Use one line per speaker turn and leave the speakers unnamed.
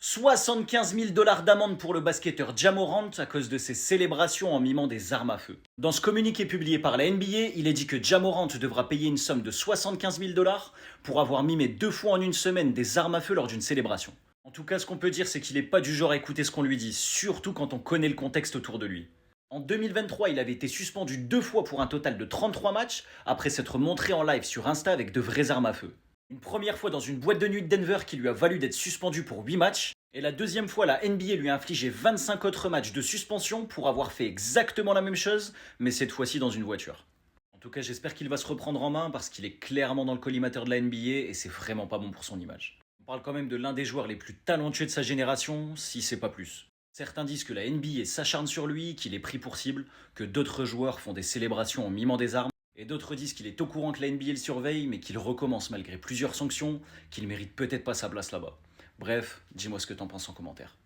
75 000 $ d'amende pour le basketteur Ja Morant à cause de ses célébrations en mimant des armes à feu. Dans ce communiqué publié par la NBA, il est dit que Ja Morant devra payer une somme de 75 000 $ pour avoir mimé 2 fois en une semaine des armes à feu lors d'une célébration. En tout cas, ce qu'on peut dire, c'est qu'il n'est pas du genre à écouter ce qu'on lui dit, surtout quand on connaît le contexte autour de lui. En 2023, il avait été suspendu 2 fois pour un total de 33 matchs après s'être montré en live sur Insta avec de vraies armes à feu. Une première fois dans une boîte de nuit de Denver qui lui a valu d'être suspendu pour 8 matchs, et la deuxième fois la NBA lui a infligé 25 autres matchs de suspension pour avoir fait exactement la même chose, mais cette fois-ci dans une voiture. En tout cas, j'espère qu'il va se reprendre en main parce qu'il est clairement dans le collimateur de la NBA et c'est vraiment pas bon pour son image. On parle quand même de l'un des joueurs les plus talentueux de sa génération, si c'est pas plus. Certains disent que la NBA s'acharne sur lui, qu'il est pris pour cible, que d'autres joueurs font des célébrations en mimant des armes, et d'autres disent qu'il est au courant que la NBA le surveille, mais qu'il recommence malgré plusieurs sanctions, qu'il mérite peut-être pas sa place là-bas. Bref, dis-moi ce que t'en penses en commentaire.